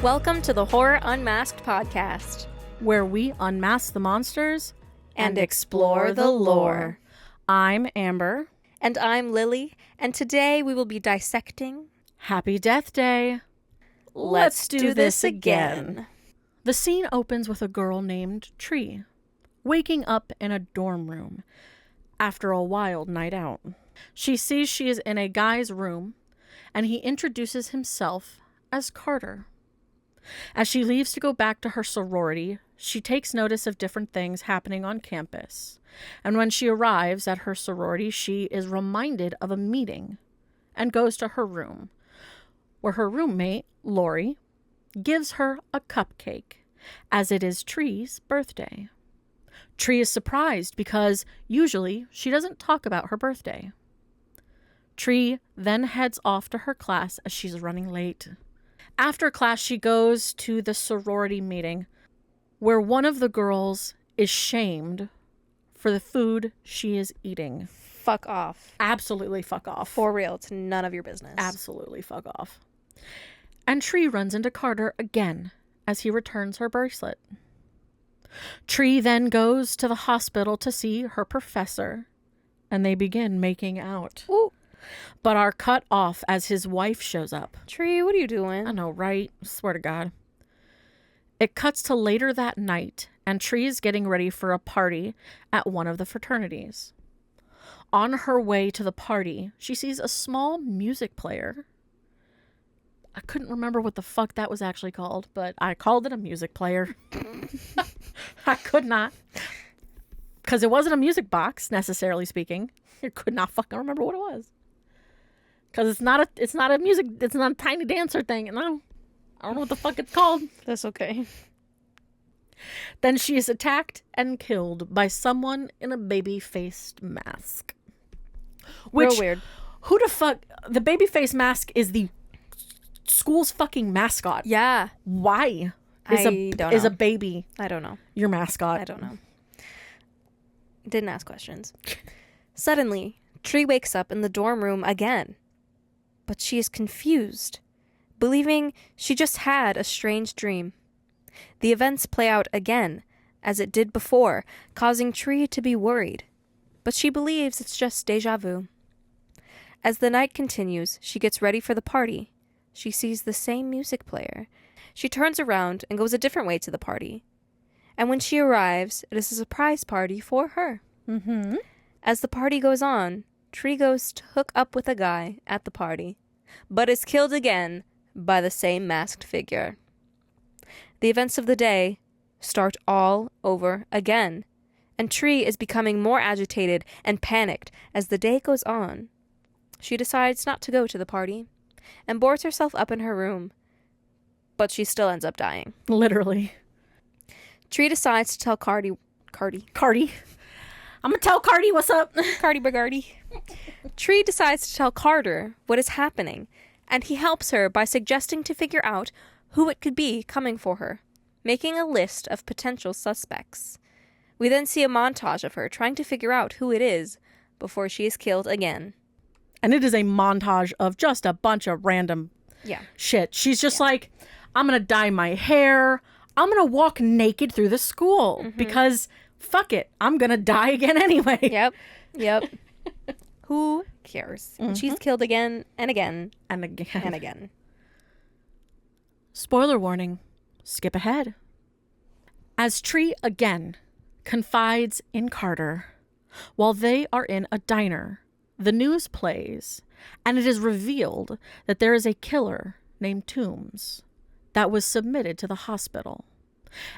Welcome to the Horror Unmasked podcast, where we unmask the monsters and explore the lore. I'm Amber. And I'm Lily, and today we will be dissecting Happy Death Day. Let's do this again. The scene opens with a girl named Tree waking up in a dorm room after a wild night out. She sees she is in a guy's room, and he introduces himself as Carter. As she leaves to go back to her sorority, she takes notice of different things happening on campus. And when she arrives at her sorority, she is reminded of a meeting and goes to her room, where her roommate, Lori, gives her a cupcake, as it is Tree's birthday. Tree is surprised because usually she doesn't talk about her birthday. Tree then heads off to her class as she's running late. After class, she goes to the sorority meeting where one of the girls is shamed for the food she is eating. Fuck off. Absolutely fuck off. For real, it's none of your business. Absolutely fuck off. And Tree runs into Carter again as he returns her bracelet. Tree then goes to the hospital to see her professor, and they begin making out. Ooh. But are cut off as his wife shows up. Tree, what are you doing? I know, right? Swear to God. It cuts to later that night, and Tree is getting ready for a party at one of the fraternities. On her way to the party, she sees a small music player. I couldn't remember what the fuck that was actually called, but I called it a music player. I could not. Because it wasn't a music box, necessarily speaking. I could not fucking remember what it was. Because it's not a tiny dancer thing. No, I don't know what the fuck it's called. That's okay. Then she is attacked and killed by someone in a baby-faced mask. Real weird. Who the fuck? The baby-face mask is the school's fucking mascot. Yeah. Why? Don't know. Is a baby I don't know. your mascot? I don't know. Didn't ask questions. Suddenly, Tree wakes up in the dorm room again. But she is confused, believing she just had a strange dream. The events play out again, as it did before, causing Tree to be worried. But she believes it's just deja vu. As the night continues, she gets ready for the party. She sees the same music player. She turns around and goes a different way to the party. And when she arrives, it is a surprise party for her. Mm-hmm. As the party goes on, Tree goes to hook up with a guy at the party, but is killed again by the same masked figure. The events of the day start all over again, and Tree is becoming more agitated and panicked as the day goes on. She decides not to go to the party and boards herself up in her room, but she still ends up dying. Literally. Tree decides to tell Cardi. I'm gonna tell Cardi what's up. Cardi Bagardi. Tree decides to tell Carter what is happening, and he helps her by suggesting to figure out who it could be coming for her, making a list of potential suspects. We then see a montage of her trying to figure out who it is before she is killed again. And it is a montage of just a bunch of random shit. She's just like, I'm gonna dye my hair. I'm gonna walk naked through the school because fuck it. I'm gonna die again anyway. Yep. Who cares? And she's killed again and again And again. and again. Spoiler warning. Skip ahead. As Tree again confides in Carter, while they are in a diner, the news plays, and it is revealed that there is a killer named Toombs that was submitted to the hospital.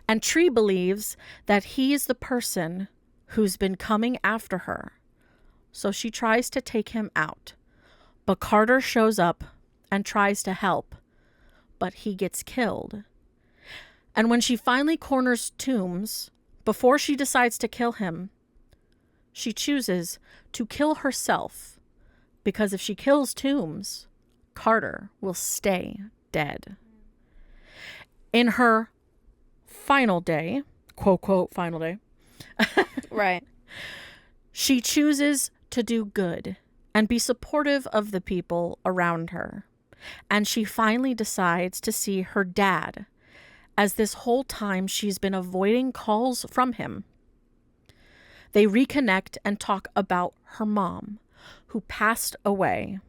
And Tree believes that he is the person who's been coming after her. So she tries to take him out. But Carter shows up and tries to help. But he gets killed. And when she finally corners Toombs, before she decides to kill him, she chooses to kill herself. Because if she kills Toombs, Carter will stay dead. In her final day, quote, quote, final day. Right. She chooses to do good and be supportive of the people around her. And she finally decides to see her dad, as this whole time she's been avoiding calls from him. They reconnect and talk about her mom, who passed away,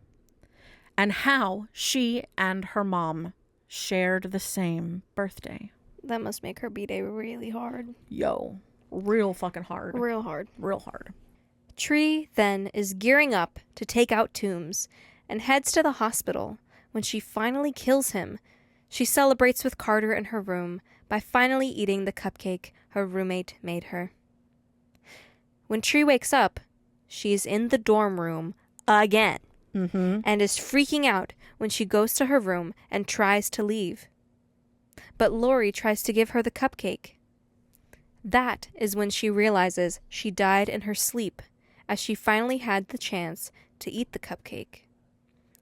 and how she and her mom shared the same birthday. That must make her B-Day really hard. Yo, real fucking hard. Real hard. Real hard. Tree then is gearing up to take out Toombs and heads to the hospital when she finally kills him. She celebrates with Carter in her room by finally eating the cupcake her roommate made her. When Tree wakes up, she is in the dorm room again and is freaking out when she goes to her room and tries to leave. But Lori tries to give her the cupcake. That is when she realizes she died in her sleep, as she finally had the chance to eat the cupcake.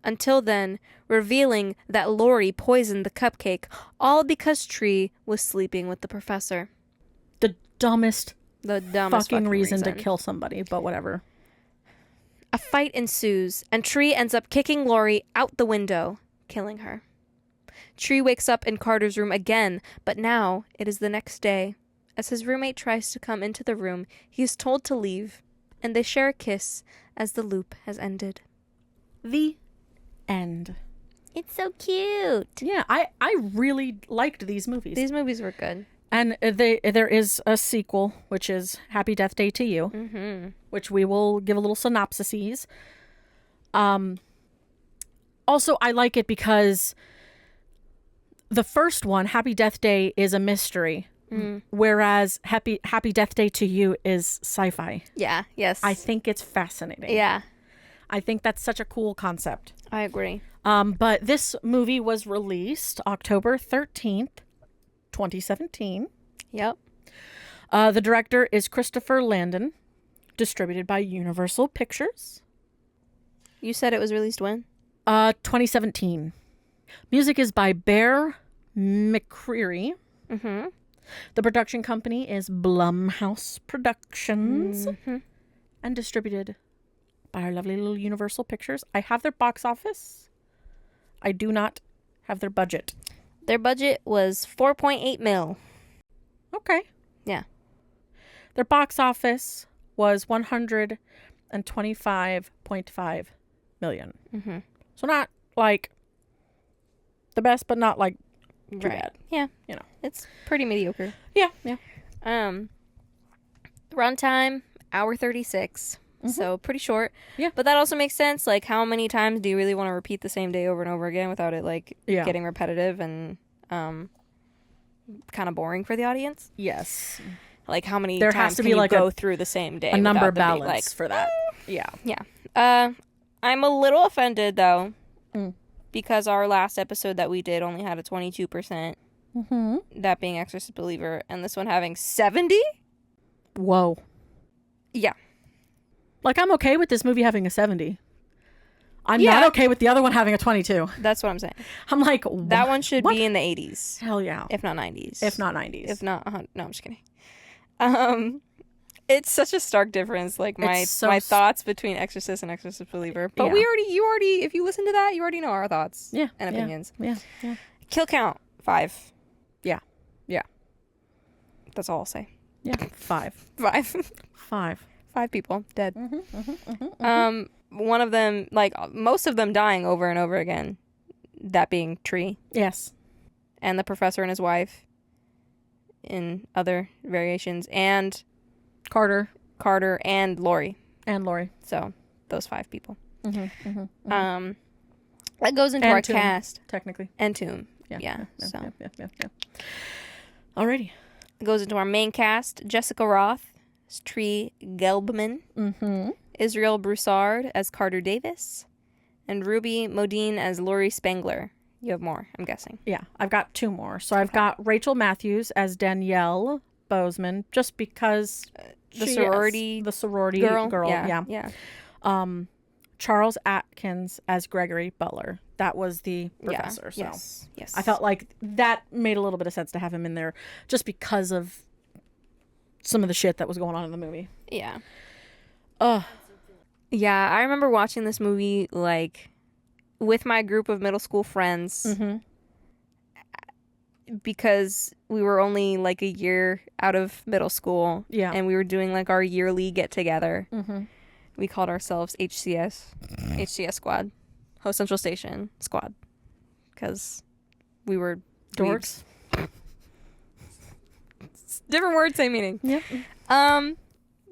Until then, revealing that Lori poisoned the cupcake, all because Tree was sleeping with the professor. The dumbest fucking reason to kill somebody, but whatever. A fight ensues, and Tree ends up kicking Lori out the window, killing her. Tree wakes up in Carter's room again, but now it is the next day. As his roommate tries to come into the room, he is told to leave, and they share a kiss as the loop has ended. The end. It's so cute. Yeah, I really liked these movies. These movies were good. And there is a sequel, which is Happy Death Day to You, which we will give a little synopsis. Also, I like it because the first one, Happy Death Day, is a mystery, whereas Happy Death Day to You is sci-fi. Yeah, yes. I think it's fascinating. Yeah. I think that's such a cool concept. I agree. But this movie was released October 13th, 2017. Yep. The director is Christopher Landon, distributed by Universal Pictures. You said it was released when? 2017. Music is by Bear McCreary. Mm-hmm. The production company is Blumhouse Productions and distributed by our lovely little Universal Pictures. I have their box office. I do not have their budget. Their budget was 4.8 mil. Okay. Yeah. Their box office was 125.5 million. Mm-hmm. So not like the best, but not like too bad. Yeah. You know. It's pretty mediocre. Yeah. Runtime, hour 36. So pretty short. Yeah. But that also makes sense. Like, how many times do you really want to repeat the same day over and over again without it, like, getting repetitive and kind of boring for the audience? Yes. Like, how many there times has to can be you like go through the same day? A number without them balance being, like, for that. Yeah. Yeah. I'm a little offended, though, because our last episode that we did only had a 22%. That being Exorcist Believer, and this one having 70? Whoa. Yeah. Like, I'm okay with this movie having a 70. I'm not okay with the other one having a 22. That's what I'm saying. I'm like, that one should be in the 80s. Hell yeah. If not 90s. If not 90s. If not, no, I'm just kidding. It's such a stark difference, like my thoughts between Exorcist and Exorcist Believer. But you already, if you listen to that, you already know our thoughts and opinions. Yeah. Kill count, 5. Yeah. That's all I'll say. Yeah. 5. 5 people dead. One of them, like, most of them dying over and over again. That being Tree. Yes. And the professor and his wife in other variations. And Carter and Lori. So, those 5 people. That goes into our cast. Technically. And Tomb. Yeah. Alrighty. It goes into our main cast. Jessica Roth as Tree Gelbman. Israel Broussard as Carter Davis. And Ruby Modine as Lori Spangler. You have more, I'm guessing. Yeah, I've got 2 more. So I've got Rachel Matthews as Danielle Bozeman, just because the sorority girl. Yeah. Charles Atkins as Gregory Butler. That was the professor. So yes. I felt like that made a little bit of sense to have him in there just because of some of the shit that was going on in the movie. Yeah. Yeah, I remember watching this movie, like, with my group of middle school friends Mm-hmm. because we were only like a year out of middle school. Yeah. And we were doing like our yearly get together. Mm-hmm. We called ourselves HCS Squad, Host Central Station Squad, because we were Dorks. dweebs. Different words, same meaning. Yep.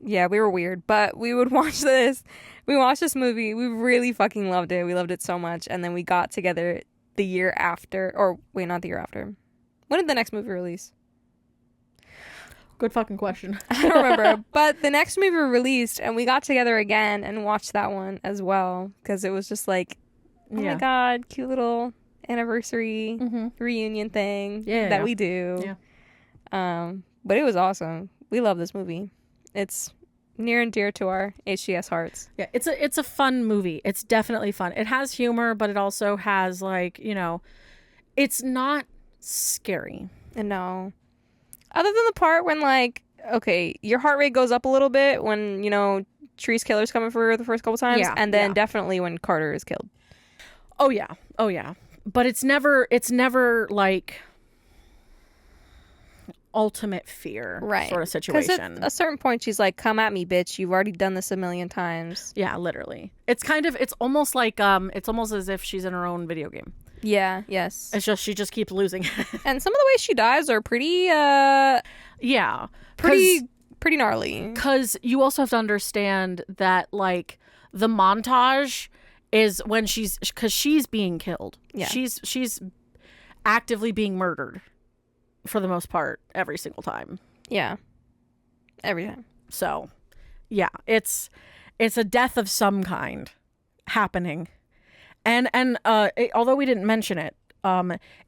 Yeah, we were weird, but we would watch this. We watched this movie. We really fucking loved it. We loved it so much. And then we got together the year after, or wait, not the year after. When did the next movie release? Good fucking question. I don't remember. But the next movie released, and we got together again and watched that one as well, because it was just like, oh my God, cute little anniversary reunion thing that we do. Yeah. But it was awesome. We love this movie. It's near and dear to our HGS hearts. Yeah, it's a fun movie. It's definitely fun. It has humor, but it also has like, you know, it's not scary. And no. Other than the part when like, okay, your heart rate goes up a little bit when, you know, Tree's killer's coming for her the first couple times. Yeah, And then definitely when Carter is killed. Oh yeah. Oh yeah. But it's never like ultimate fear sort of situation. Because at a certain point she's like, come at me, bitch. You've already done this a million times. Yeah, literally. It's almost like it's almost as if she's in her own video game. Yeah, yes. It's just she just keeps losing. And some of the ways she dies are pretty yeah. pretty gnarly. Because you also have to understand that like the montage is when she's being killed. Yeah. She's actively being murdered for the most part every single time. Yeah. Every time. So, yeah, it's a death of some kind happening. And although we didn't mention it,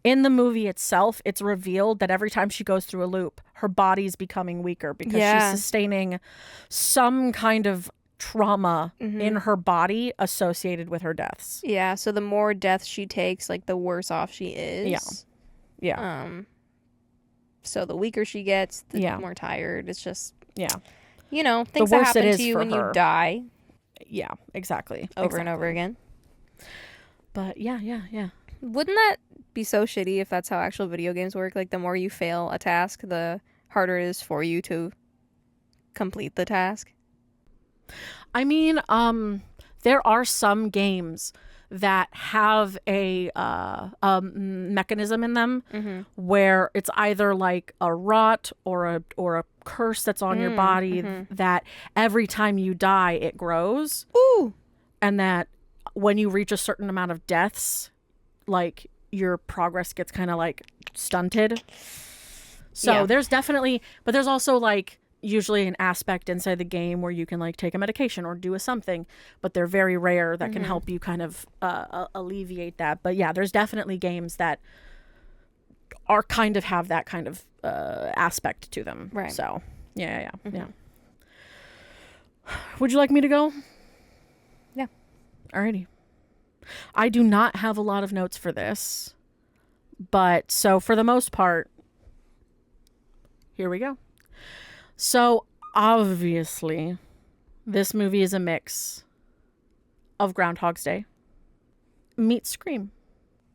in the movie itself, it's revealed that every time she goes through a loop, her body's becoming weaker because she's sustaining some kind of trauma in her body associated with her deaths. Yeah, so the more deaths she takes, like the worse off she is. Yeah. So the weaker she gets, the more tired. It's just, you know, The things that worse it happen is to you for when her. you die Yeah, exactly. over and over again. But yeah. Wouldn't that be so shitty if that's how actual video games work? Like, the more you fail a task, the harder it is for you to complete the task. I mean, there are some games that have a mechanism in them where it's either like a rot or a curse that's on your body that every time you die it grows. Ooh. And that when you reach a certain amount of deaths, like your progress gets kind of like stunted. So there's definitely, but there's also like usually an aspect inside the game where you can like take a medication or do a something, but they're very rare that can help you kind of alleviate that. But yeah, there's definitely games that are kind of have that kind of aspect to them. Right. So yeah. Would you like me to go? Yeah. Alrighty. I do not have a lot of notes for this, but so for the most part, here we go. So obviously, this movie is a mix of Groundhog's Day meets Scream.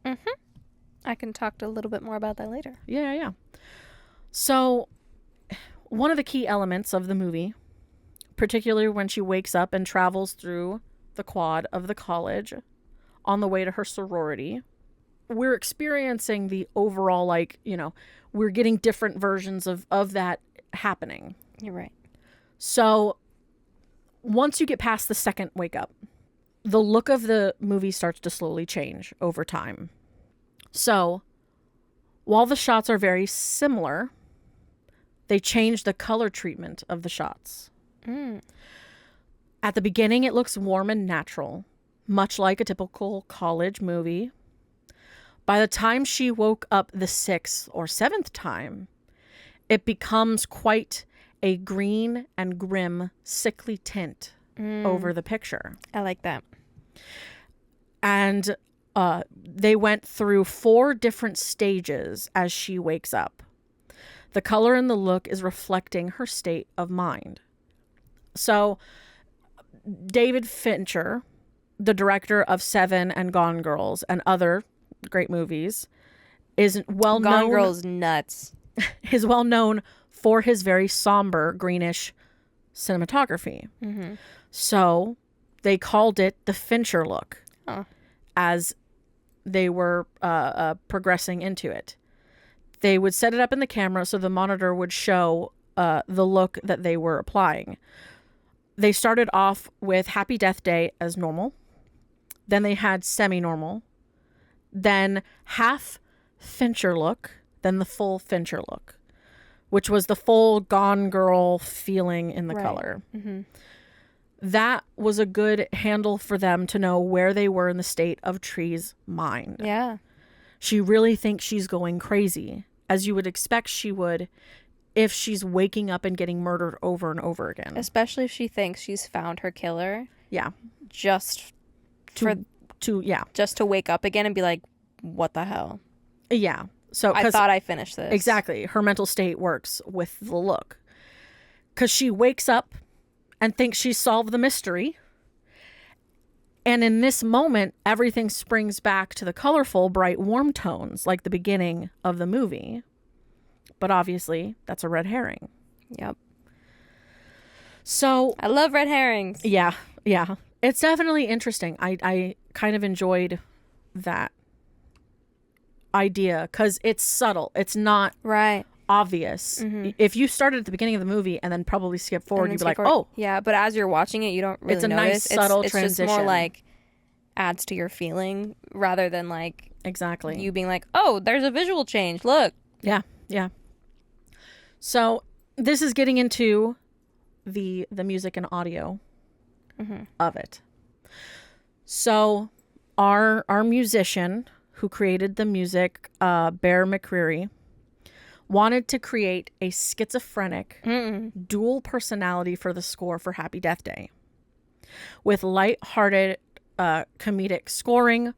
I can talk a little bit more about that later. Yeah. So one of the key elements of the movie, particularly when she wakes up and travels through the quad of the college on the way to her sorority, we're experiencing the overall, like, you know, we're getting different versions of that happening. You're right. So once you get past the second wake up, the look of the movie starts to slowly change over time. So while the shots are very similar, they change the color treatment of the shots. At the beginning, it looks warm and natural, much like a typical college movie. By the time she woke up the 6th or 7th time, it becomes quite a green and grim, sickly tint over the picture. I like that. And they went through 4 different stages as she wakes up. The color and the look is reflecting her state of mind. So David Fincher, the director of Seven and Gone Girls and other great movies, is well Gone known. Girl's nuts. Is well known for his very somber greenish cinematography. Mm-hmm. So they called it the Fincher look as they were progressing into it. They would set it up in the camera so the monitor would show the look that they were applying. They started off with Happy Death Day as normal. Then they had semi-normal. Then half Fincher look. Then the full Fincher look, which was the full Gone Girl feeling in the color. Mm-hmm. That was a good handle for them to know where they were in the state of Tree's mind. Yeah. She really thinks she's going crazy, as you would expect she would if she's waking up and getting murdered over and over again. Especially if she thinks she's found her killer. Yeah. Just to wake up again and be like, what the hell? Yeah. So I thought I finished this. Exactly. Her mental state works with the look. Because she wakes up and thinks she's solved the mystery. And in this moment, everything springs back to the colorful, bright, warm tones like the beginning of the movie. But obviously, that's a red herring. Yep. So I love red herrings. Yeah. It's definitely interesting. I kind of enjoyed that idea because it's subtle. It's not obvious. Mm-hmm. If you started at the beginning of the movie and then probably skip forward, you'd be like, oh. Yeah, but as you're watching it, you don't really it's a notice. Nice, subtle it's transition. It's just more like adds to your feeling rather than like exactly you being like, oh, there's a visual change. Look. Yeah. So this is getting into the music and audio of it. So our musician who created the music, Bear McCreary, wanted to create a schizophrenic dual personality for the score for Happy Death Day, with light-hearted comedic scoring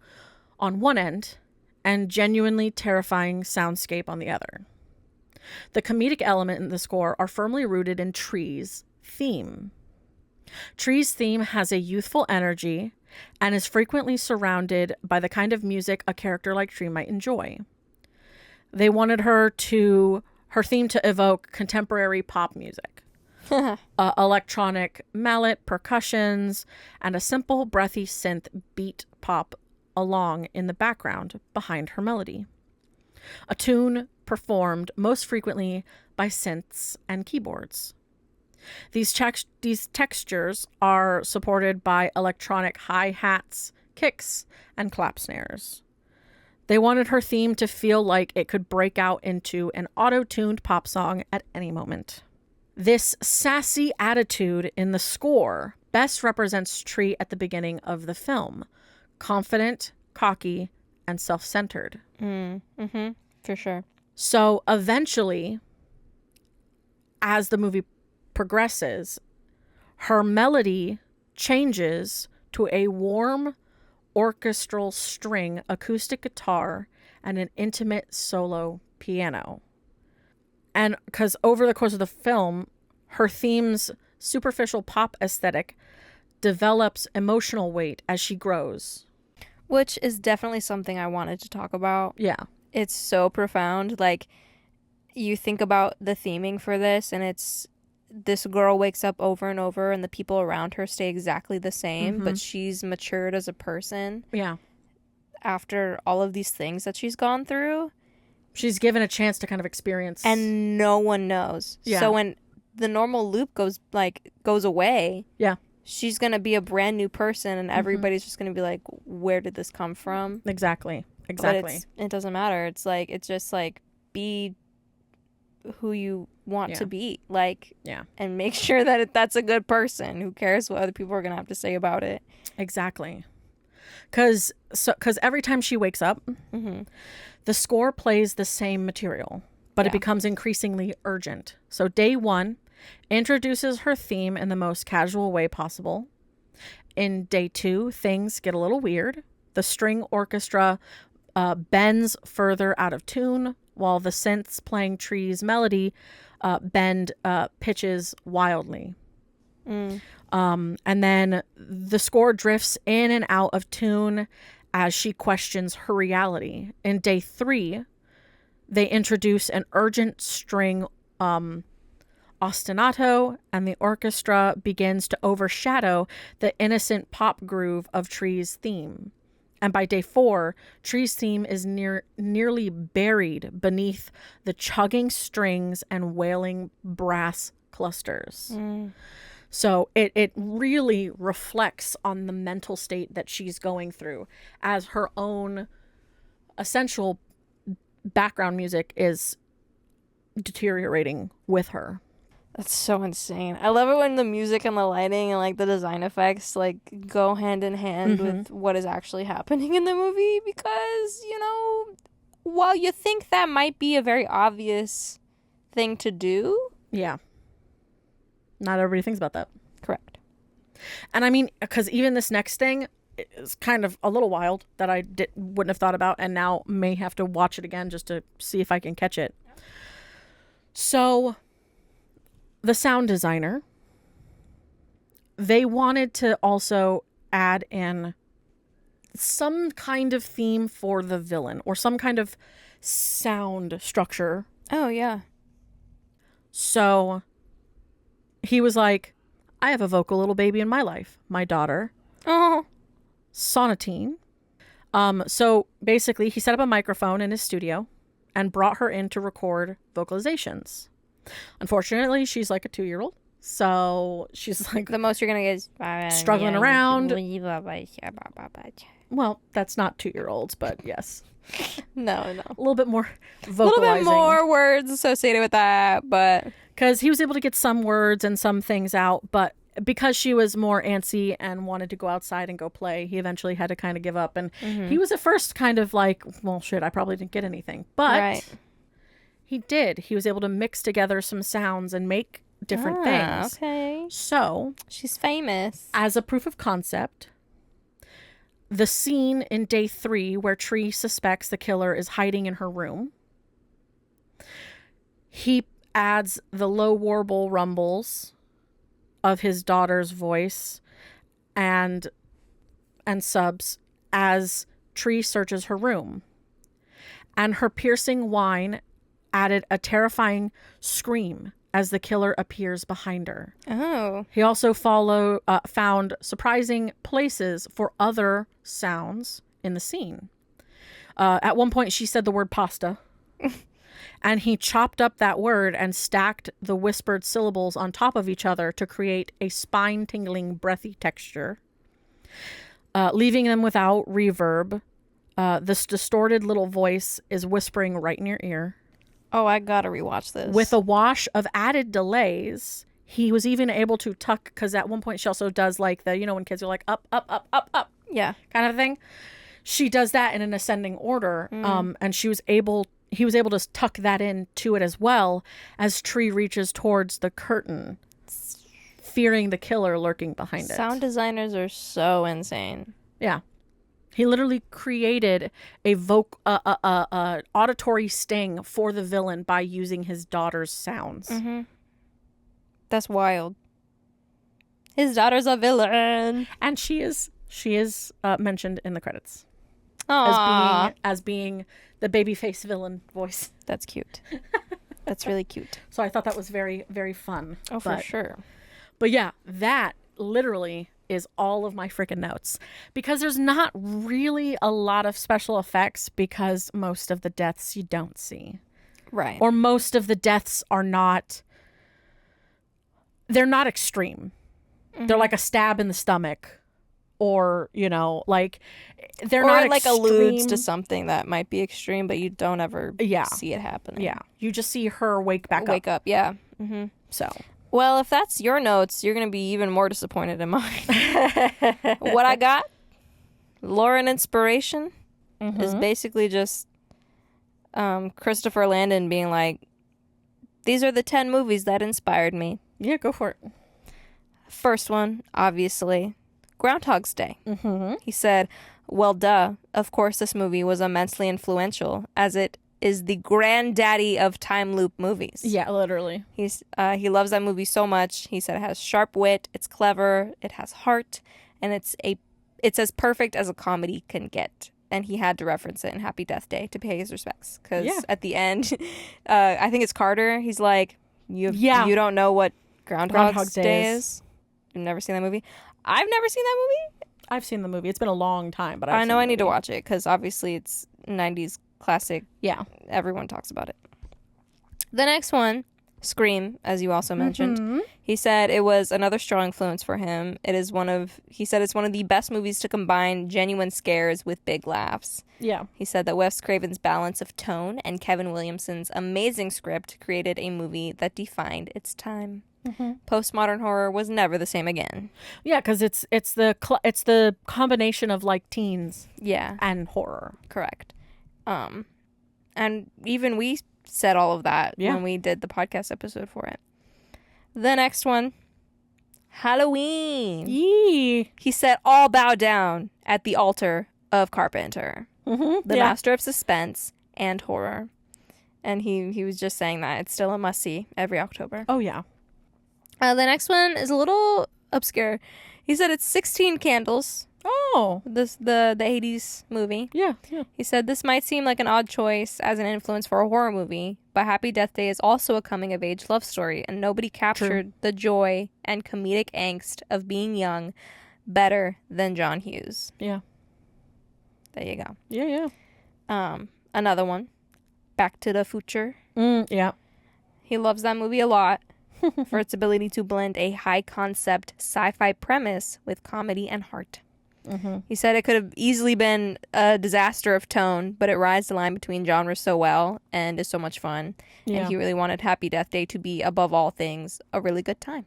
on one end and genuinely terrifying soundscape on the other. The comedic element in the score are firmly rooted in Tree's theme. Tree's theme has a youthful energy and is frequently surrounded by the kind of music a character like Tree might enjoy. They wanted her theme to evoke contemporary pop music, electronic mallet percussions, and a simple breathy synth beat pop along in the background behind her melody. A tune performed most frequently by synths and keyboards. These textures are supported by electronic hi-hats, kicks, and clap snares. They wanted her theme to feel like it could break out into an auto-tuned pop song at any moment. This sassy attitude in the score best represents Tree at the beginning of the film. Confident, cocky, and self-centered. For sure. So eventually, as the movie progresses, her melody changes to a warm orchestral string acoustic guitar and an intimate solo piano. And because over the course of the film, her theme's superficial pop aesthetic develops emotional weight as she grows. Which is definitely something I wanted to talk about. Yeah. It's so profound. Like, you think about the theming for this, and it's this girl wakes up over and over, and the people around her stay exactly the same, but she's matured as a person. Yeah. After all of these things that she's gone through. She's given a chance to kind of experience. And no one knows. Yeah. So when the normal loop goes away. Yeah. She's going to be a brand new person, and everybody's just going to be like, where did this come from? Exactly. But it doesn't matter. It's just like, be who you want to be. Like, and make sure that that's a good person. Who cares what other people are going to have to say about it? Exactly. Because every time she wakes up, the score plays the same material, but it becomes increasingly urgent. So day one introduces her theme in the most casual way possible. In day two, things get a little weird. The string orchestra bends further out of tune, while the synths playing Tree's melody bend pitches wildly. And then the score drifts in and out of tune as she questions her reality. In day 3, they introduce an urgent string ostinato, and the orchestra begins to overshadow the innocent pop groove of Tree's theme. And by day 4, Tree's theme is nearly buried beneath the chugging strings and wailing brass clusters. So it really reflects on the mental state that she's going through, as her own essential background music is deteriorating with her. That's so insane. I love it when the music and the lighting and like the design effects like go hand in hand with what is actually happening in the movie, because, you know, while you think that might be a very obvious thing to do. Yeah. Not everybody thinks about that. Correct. And I mean, because even this next thing is kind of a little wild that I wouldn't have thought about, and now may have to watch it again just to see if I can catch it. So the sound designer, they wanted to also add in some kind of theme for the villain, or some kind of sound structure. Oh, yeah. So he was like, I have a vocal little baby in my life, my daughter, Oh. Sonatine. So basically, he set up a microphone in his studio and brought her in to record vocalizations. Unfortunately, she's like a 2-year-old, so she's like The most you're going to get is struggling around. Well, that's not 2-year-olds, but yes, No. a little bit more A little vocalizing. bit more words associated with that, but Because he was able to get some words and some things out, but because she was more antsy and wanted to go outside and go play, he eventually had to kind of give up. And he was at first kind of like, well, shit, I probably didn't get anything. But right. he did. He was able to mix together some sounds and make different things. Okay. So, She's famous. as a proof of concept, the scene in day 3 where Tree suspects the killer is hiding in her room, he adds the low warble rumbles of his daughter's voice and subs as Tree searches her room. And her piercing whine added a terrifying scream as the killer appears behind her. Oh. He also found surprising places for other sounds in the scene. At one point, she said the word pasta. And he chopped up that word and stacked the whispered syllables on top of each other to create a spine-tingling, breathy texture. Leaving them without reverb, this distorted little voice is whispering right in your ear. Oh, I gotta rewatch this. With a wash of added delays, he was even able to tuck, because at one point she also does like the, you know, when kids are like up, up, up, up, up, Yeah. kind of thing. She does that in an ascending order, and he was able to tuck that in to it as well as Tree reaches towards the curtain, fearing the killer lurking behind it. Sound designers are so insane. Yeah. He literally created a auditory sting for the villain by using his daughter's sounds. That's wild. His daughter's a villain. And she is mentioned in the credits Aww. as being the babyface villain voice. That's cute. That's really cute. So I thought that was very, very fun. Oh, for sure. But yeah, that literally is all of my freaking notes, because there's not really a lot of special effects, because most of the deaths you don't see. Right. Or most of the deaths are not, they're not extreme. They're like a stab in the stomach, or, you know, like they're or not it, like extreme. alludes to something that might be extreme, but you don't ever see it happening. Yeah. You just see her wake up. Yeah. So. Well, if that's your notes, you're going to be even more disappointed in mine. What I got, lore and inspiration, is basically just Christopher Landon being like, these are the 10 movies that inspired me. Yeah, go for it. First one, obviously, Groundhog's Day. He said, well, duh, of course this movie was immensely influential, as it is the granddaddy of time loop movies. Yeah, literally. He loves that movie so much. He said it has sharp wit, it's clever, it has heart, and it's as perfect as a comedy can get. And he had to reference it in Happy Death Day to pay his respects, because at the end, I think it's Carter. He's like, you don't know what Groundhog's Day is. You've never seen that movie? I've never seen that movie. I've seen the movie. It's been a long time, but I know I need to watch it because obviously it's 90s classic. Yeah. Everyone talks about it. The next one, Scream, as you also mentioned. He said it was another strong influence for him. He said it's one of the best movies to combine genuine scares with big laughs. Yeah. He said that Wes Craven's balance of tone and Kevin Williamson's amazing script created a movie that defined its time. Postmodern horror was never the same again. Yeah, because it's the combination of like teens, and horror. Correct. And even we said all of that when we did the podcast episode for it. The next one, Halloween. Yee. He said, all bow down at the altar of Carpenter, the master of suspense and horror. And he was just saying that it's still a must see every October. Oh yeah. The next one is a little obscure. He said it's 16 Candles. Oh. The 80s movie. Yeah. He said this might seem like an odd choice as an influence for a horror movie, but Happy Death Day is also a coming-of-age love story, and nobody captured the joy and comedic angst of being young better than John Hughes. Yeah. There you go. Yeah. Another one, Back to the Future. Yeah. He loves that movie a lot for its ability to blend a high-concept sci-fi premise with comedy and heart. He said it could have easily been a disaster of tone, but it rides the line between genres so well and is so much fun. Yeah. And he really wanted Happy Death Day to be, above all things, a really good time.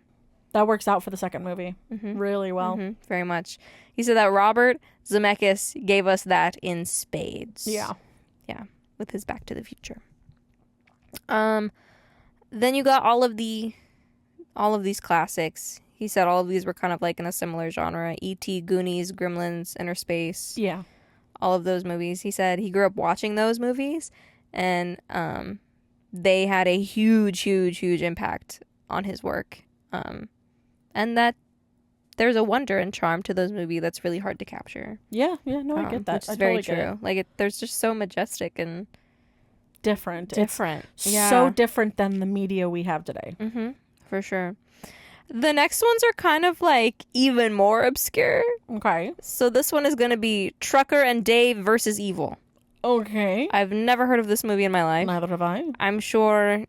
That works out for the second movie really well. Very much. He said that Robert Zemeckis gave us that in spades. Yeah. Yeah, with his Back to the Future. Then you got all of these classics. He said all of these were kind of like in a similar genre. E.T., Goonies, Gremlins, Inner Space. Yeah. All of those movies. He said he grew up watching those movies, and they had a huge, huge, huge impact on his work. And that there's a wonder and charm to those movies that's really hard to capture. Yeah. No, I get that. Which is very true. Like, there's just so majestic and different. So different than the media we have today. For sure. The next ones are kind of like even more obscure. Okay. So this one is going to be Trucker and Dave versus Evil. Okay. I've never heard of this movie in my life. Neither have I. I'm sure,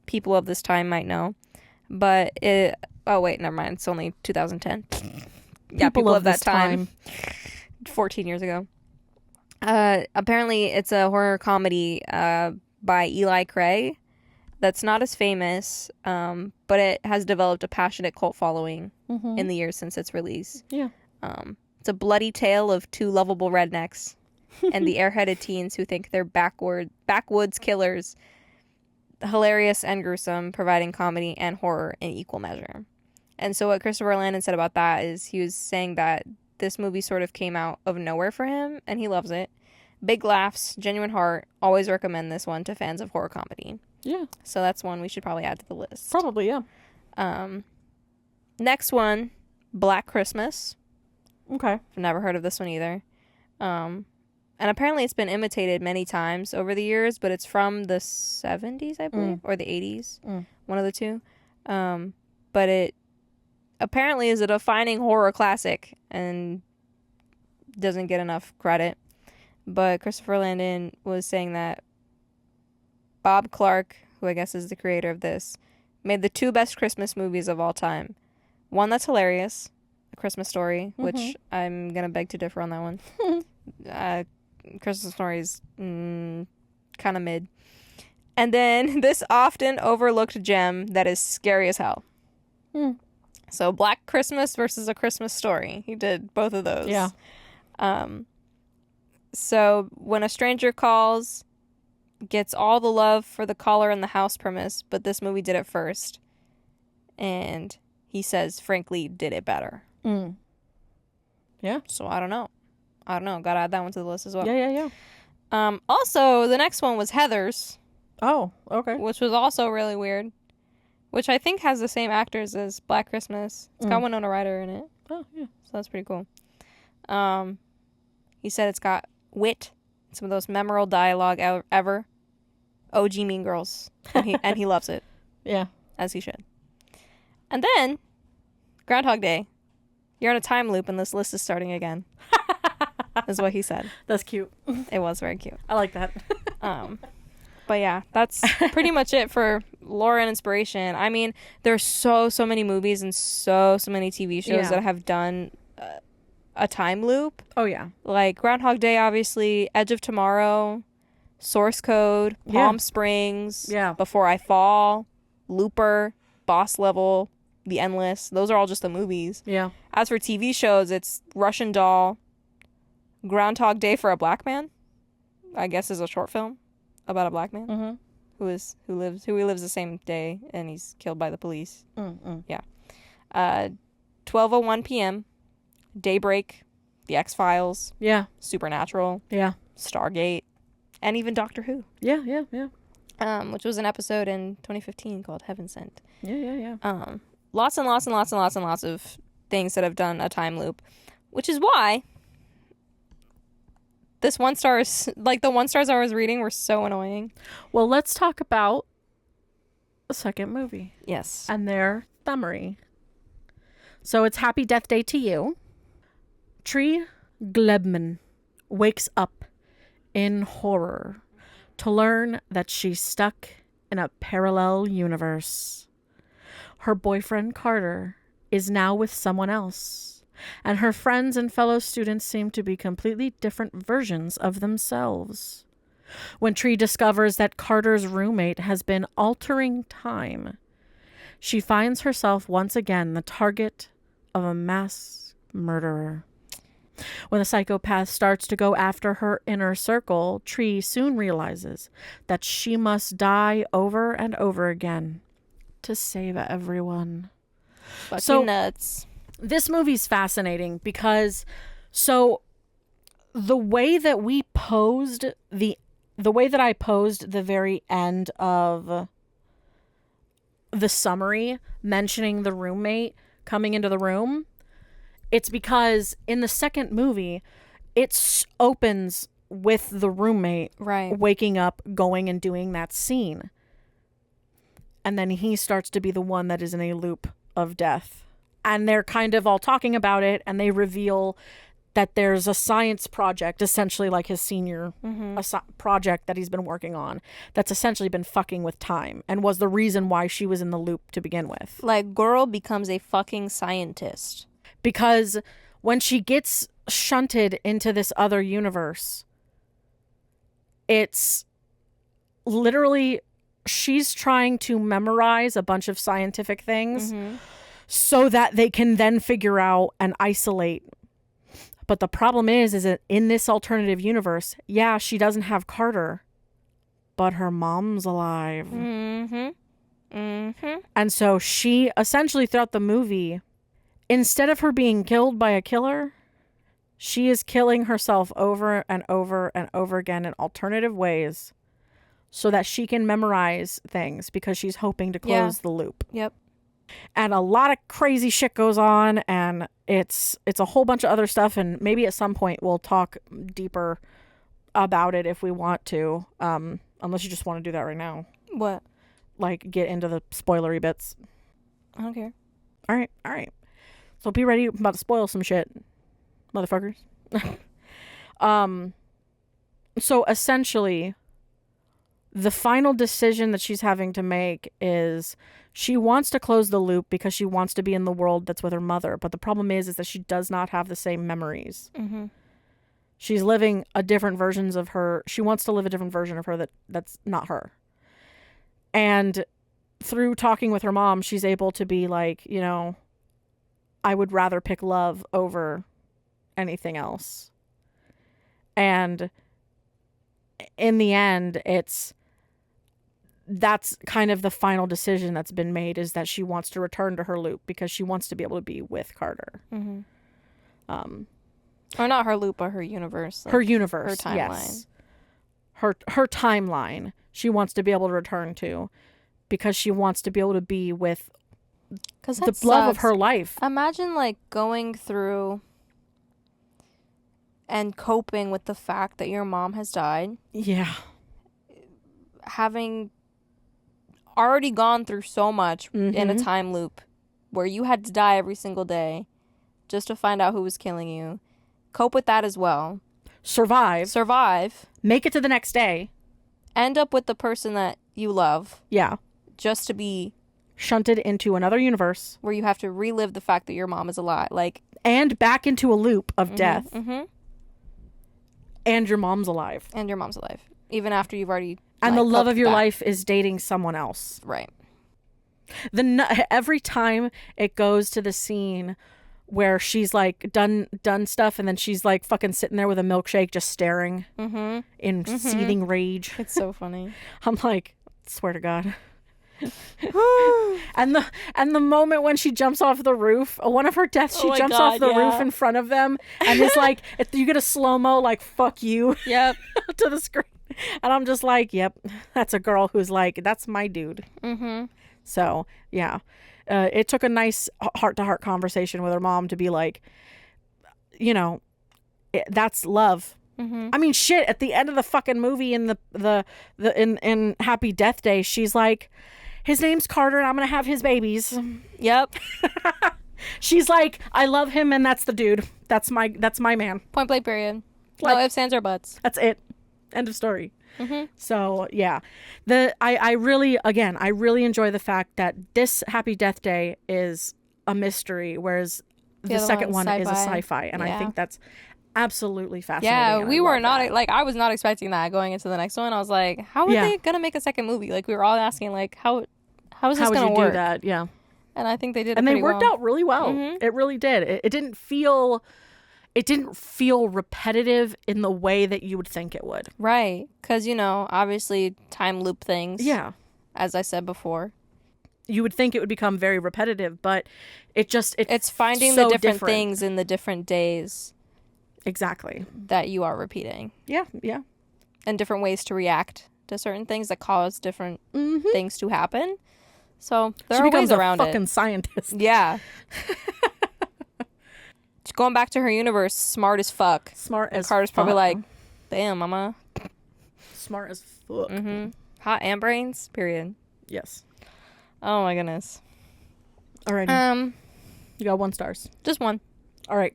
people of this time might know. But oh wait, never mind. It's only 2010. Yeah, people of that time. 14 years ago. Apparently it's a horror comedy by Eli Craig. That's not as famous, but it has developed a passionate cult following in the years since its release. Yeah. It's a bloody tale of two lovable rednecks and the airheaded teens who think they're backwoods killers. Hilarious and gruesome, providing comedy and horror in equal measure. And so what Christopher Landon said about that is he was saying that this movie sort of came out of nowhere for him, and he loves it. Big laughs, genuine heart. Always recommend this one to fans of horror comedy. Yeah. So that's one we should probably add to the list. Probably, yeah. Next one, Black Christmas. Okay. I've never heard of this one either. And apparently it's been imitated many times over the years, but it's from the 70s, I believe, or the 80s. One of the two. But it apparently is a defining horror classic and doesn't get enough credit. But Christopher Landon was saying that Bob Clark, who I guess is the creator of this, made the two best Christmas movies of all time. One that's hilarious, A Christmas Story, which I'm going to beg to differ on that one. Christmas Story is kind of mid. And then this often overlooked gem that is scary as hell. So Black Christmas versus A Christmas Story. He did both of those. Yeah. So when a stranger calls, gets all the love for the caller and the house premise, but this movie did it first. And he says, frankly, did it better. Yeah. So I don't know. Gotta add that one to the list as well. Yeah. Also, the next one was Heathers, Oh, okay. which was also really weird. Which I think has the same actors as Black Christmas. It's got Winona Ryder in it, Oh, yeah. so that's pretty cool. He said it's got wit, some of those memorable dialogue ever. OG Mean Girls, and he loves it, Yeah. as he should. And then Groundhog Day. You're in a time loop, and this list is starting again. Is what he said. That's cute. It was very cute. I like that. But yeah, that's pretty much it for lore and inspiration. I mean, there's so many movies and so many TV shows Yeah. that have done a time loop. Oh, yeah. Like Groundhog Day, obviously, Edge of Tomorrow, Source Code, Palm Springs, Yeah. Before I Fall, Looper, Boss Level, The Endless. Those are all just the movies. Yeah. As for TV shows, it's Russian Doll, Groundhog Day for a Black Man, I guess is a short film about a black man Mm-hmm. who lives the same day and he's killed by the police. Mm-mm. 12:01 p.m., Daybreak, The X-Files, Yeah. Supernatural, Yeah. Stargate, and even Doctor Who, Yeah. Yeah. Yeah. which was an episode in 2015 called Heaven Sent. Yeah. Yeah. Yeah. Lots and lots and lots and lots and lots of things that have done a time loop, which is why this one star is like the 1 stars I was reading were so annoying. Well, let's talk about the second movie Yes. and their summary. So it's Happy Death Day to You. Tree Glebman wakes up in horror to learn that she's stuck in a parallel universe. Her boyfriend Carter is now with someone else, and her friends and fellow students seem to be completely different versions of themselves. When Tree discovers that Carter's roommate has been altering time, she finds herself once again the target of a mass murderer. When the psychopath starts to go after her inner circle, Tree soon realizes that she must die over and over again to save everyone. Fucking So- nuts. This movie's fascinating because the way that we posed the way that I posed the very end of the summary mentioning the roommate coming into the room, it's because in the second movie it opens with the roommate Right. waking up, going and doing that scene. And then he starts to be the one that is in a loop of death. And they're kind of all talking about it, and they reveal that there's a science project, essentially like his senior project that he's been working on, that's essentially been fucking with time and was the reason why she was in the loop to begin with. Like, girl becomes a fucking scientist. Because when she gets shunted into this other universe, it's literally she's trying to memorize a bunch of scientific things so that they can then figure out and isolate. But the problem is that in this alternative universe, yeah, she doesn't have Carter, but her mom's alive. And so she essentially throughout the movie, instead of her being killed by a killer, she is killing herself over and over and over again in alternative ways so that she can memorize things because she's hoping to close the loop. Yep. And a lot of crazy shit goes on, and it's a whole bunch of other stuff, and maybe at some point we'll talk deeper about it if we want to, unless you just want to do that right now. What? Like, get into the spoilery bits. I don't care. All right. So be ready. I'm about to spoil some shit, motherfuckers. So essentially, the final decision that she's having to make is she wants to close the loop because she wants to be in the world that's with her mother. But the problem is that she does not have the same memories. She's living a different versions of her. She wants to live a different version of her that's not her. And through talking with her mom, she's able to be like, you know, I would rather pick love over anything else. And in the end, that's kind of the final decision that's been made, is that she wants to return to her loop because she wants to be able to be with Carter. Or not her loop, but her universe. Like, Her universe, her timeline. yes. her timeline she wants to be able to return to, because she wants to be able to be with Because the love of her life. Imagine like going through and coping with the fact that your mom has died, Yeah. having already gone through so much in a Mhm. time loop where you had to die every single day just to find out who was killing you. Cope with that as well. Survive. Survive. Make it to the next day. End up with the person that you love Yeah. just to be Shunted into another universe where you have to relive the fact that your mom is alive. Like, and back into a loop of death, and your mom's alive. and your mom's alive. Even after you've already... And like, the love coped of your with that. life is dating someone else. Right. Every time it goes to the scene where she's like done stuff, and then she's like fucking sitting there with a milkshake just staring in seething rage. It's so funny. I'm like, swear to God. and the moment when she jumps off the roof, one of her deaths, she Oh my jumps God, off the roof in front of them and is like, you get a slow-mo like fuck you Yep. to the screen, and I'm just like, yep, that's a girl who's like, that's my dude. So yeah, it took a nice heart-to-heart conversation with her mom to be like, you know, that's love. I mean, shit, at the end of the fucking movie in in Happy Death Day, she's like, his name's Carter and I'm gonna have his babies. Yep. She's like, I love him and that's the dude. That's my man. Point blank period. Like- No ifs, ands, or buts. That's it. End of story. So yeah, I really enjoy the fact that this Happy Death Day is a mystery, whereas the other second one one's is a sci-fi. sci-fi, and I Yeah. think that's absolutely fascinating. Yeah, and we I were love not that. like, I was not expecting that going into the next one. I was like, how are Yeah. they gonna make a second movie? Like, we were all asking, like, how is this How would gonna you work? do that? Yeah. And I think they did. And it they pretty worked well. out really well. It really did. It didn't feel repetitive in the way that you would think it would. Right, because obviously time loop things. Yeah. As I said before, You would think it would become very repetitive, but it's finding so the different different. things in the different days Exactly. that you are repeating, Yeah, yeah. and different ways to react to certain things that cause different Mm-hmm. things to happen. So there She are becomes ways a around fucking it. scientist. Yeah. Going back to her universe, smart as fuck. Smart as Carter's probably fuck. like, damn, mama. Smart as fuck. Hot and brains, period. Yes. Oh my goodness. All right. You got 1 stars. Just one. All right.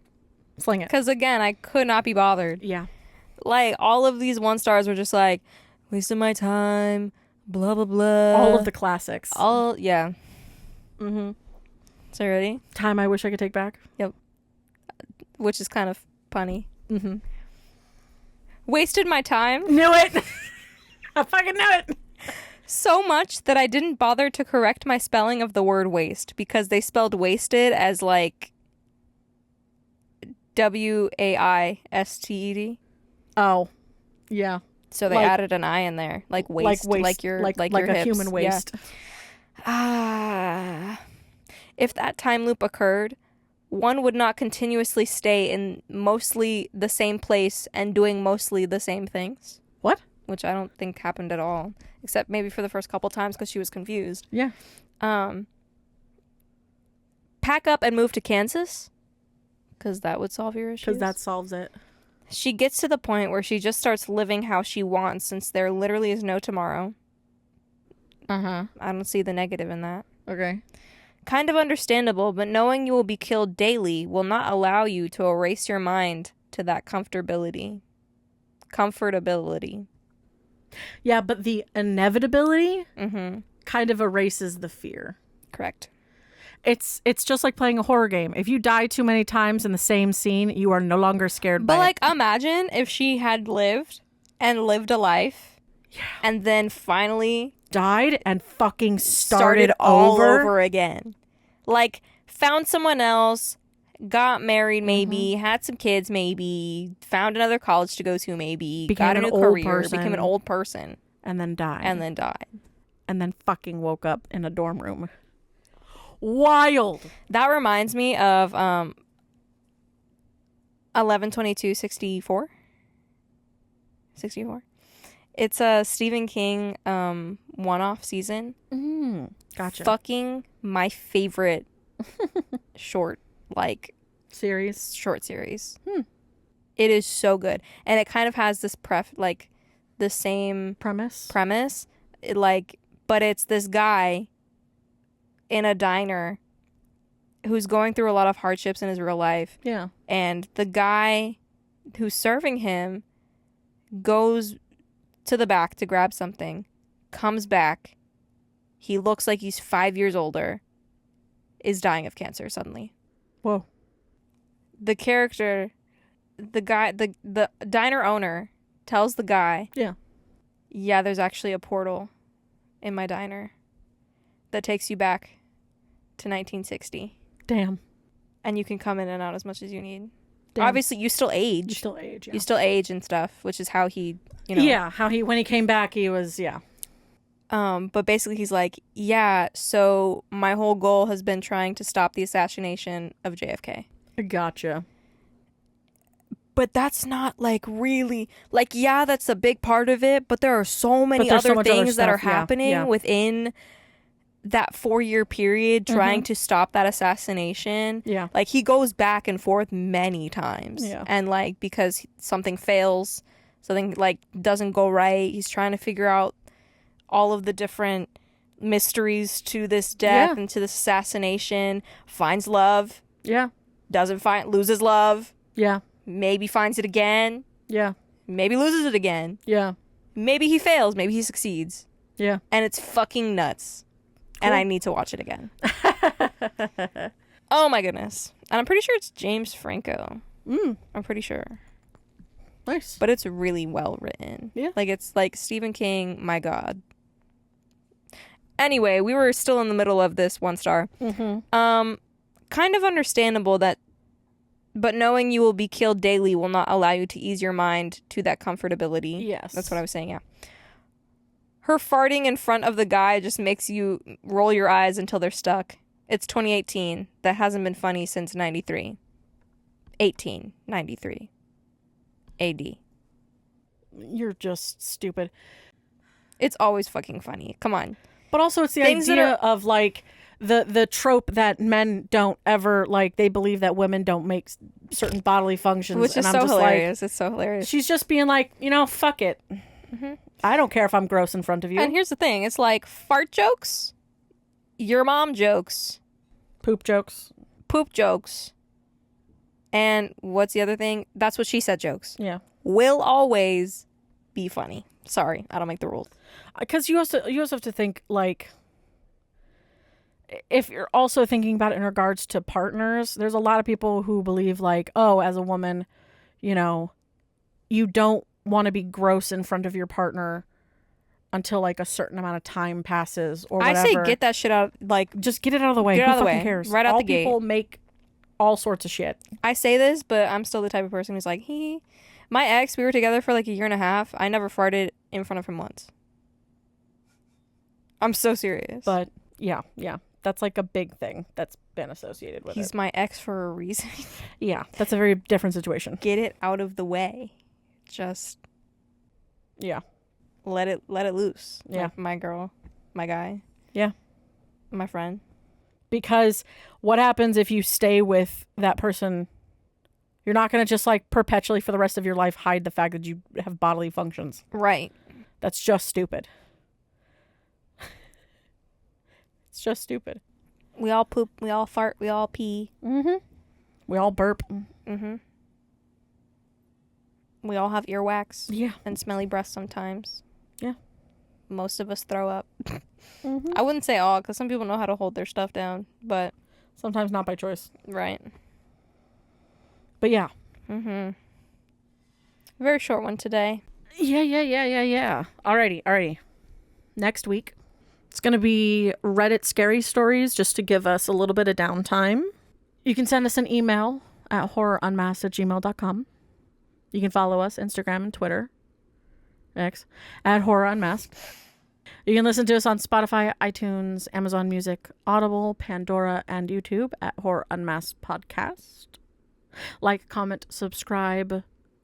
Sling it. Because again, I could not be bothered. Yeah. Like, all of these 1 stars were just like, wasting my time, blah, blah, blah. All of the classics. Yeah. Mm-hmm. So ready? Time I wish I could take back. Which is kind of punny. Mm-hmm. Wasted my time Knew it. I fucking knew it. so much that I didn't bother to correct my spelling of the word waste, because they spelled wasted as like WAISTED. Oh. Yeah. So they Like- added an I in there, like waste, like your like your a hips. human Yeah. waste. If that time loop occurred, one would not continuously stay in mostly the same place and doing mostly the same things, What? which I don't think happened at all, except maybe for the first couple times because she was confused. Yeah. Pack up and move to Kansas, because that would solve your issues. Because that solves it. She gets to the point where she just starts living how she wants, since there literally is no tomorrow. Uh-huh. I don't see the negative in that. Okay. Kind of understandable, but knowing you will be killed daily will not allow you to erase your mind to that comfortability. Yeah, but the inevitability Mm-hmm. kind of erases the fear. Correct. It's just like playing a horror game. If you die too many times in the same scene, you are no longer scared But by like, imagine if she had lived a life, and then finally died and fucking started all over again. Like, found someone else, got married maybe, had some kids maybe, found another college to go to maybe, Became got a an new old career, person. became an old person, and then died. and then died. And then fucking woke up in a dorm room. Wild. That reminds me of 11/22/64. 64. It's a Stephen King one-off season. Gotcha. Fucking my favorite short series. It is so good, and it kind of has this the same premise. But it's this guy in a diner who's going through a lot of hardships in his real life. Yeah. And the guy who's serving him goes to the back to grab something, comes back. He looks like he's 5 years older, is dying of cancer suddenly. Whoa. The character, the diner owner tells the guy, yeah, there's actually a portal in my diner that takes you back to 1960. Damn. And you can come in and out as much as you need. Damn. Obviously, you still age. Yeah. You still age and stuff, which is how he, you know. Yeah, when he came back, he was, But basically, he's like, yeah, so my whole goal has been trying to stop the assassination of JFK. Gotcha. But that's not, really... yeah, that's a big part of it, but there are so many other things that are happening within that 4-year period trying to stop that assassination. Yeah. He goes back and forth many times. Yeah. And, because something fails, something, doesn't go right, he's trying to figure out all of the different mysteries to this death and to this assassination. Finds love. Yeah. Loses love. Yeah. Maybe finds it again. Yeah. Maybe loses it again. Yeah. Maybe he fails. Maybe he succeeds. Yeah. And it's fucking nuts. Cool. And I need to watch it again. Oh my goodness. And I'm pretty sure it's James Franco. I'm pretty sure. Nice. But it's really well written. Yeah. It's like Stephen King, my God. Anyway, we were still in the middle of this 1 star. Kind of understandable but knowing you will be killed daily will not allow you to ease your mind to that comfortability. Yes. That's what I was saying, yeah. Her farting in front of the guy just makes you roll your eyes until they're stuck. It's 2018. That hasn't been funny since 93. 1893. AD. You're just stupid. It's always fucking funny. Come on. But also it's the idea of the trope that men don't ever they believe that women don't make certain bodily functions, which is so hilarious. It's so hilarious. She's just being fuck it. I don't care if I'm gross in front of you. And here's the thing: it's fart jokes, your mom jokes, poop jokes, and what's the other thing? That's what she said jokes. Yeah, will always be funny. Sorry, I don't make the rules. Because you also have to think if you're also thinking about it in regards to partners, there's a lot of people who believe as a woman, you don't want to be gross in front of your partner until a certain amount of time passes or whatever. I say get that shit out, just get it out of the way. Get it out of the way. Cares? Right out all the gate. People make all sorts of shit. I say this, but I'm still the type of person who's my ex, we were together for a year and a half. I never farted in front of him once. I'm so serious. But yeah. That's a big thing that's been associated with it. He's my ex for a reason. Yeah, that's a very different situation. Get it out of the way. Just let it loose. Yeah. My girl, my guy. Yeah. My friend. Because what happens if you stay with that person? You're not going to just perpetually for the rest of your life hide the fact that you have bodily functions. Right. That's just stupid. It's just stupid. We all poop, we all fart, we all pee. We all burp. We all have earwax. Yeah. And smelly breath sometimes. Yeah. Most of us throw up. I wouldn't say all, because some people know how to hold their stuff down, but... Sometimes not by choice. Right. But yeah. Very short one today. Yeah. Alrighty. Next week, it's going to be Reddit scary stories, just to give us a little bit of downtime. You can send us an email at horrorunmasked@gmail.com. You can follow us Instagram and Twitter, X, at Horror Unmasked. You can listen to us on Spotify, iTunes, Amazon Music, Audible, Pandora, and YouTube at Horror Unmasked Podcast. Like, comment, subscribe,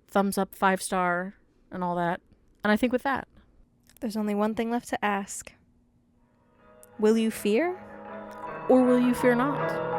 thumbs up, 5-star, and all that. And I think with that, There's only one thing left to ask. Will you fear? Or will you fear not?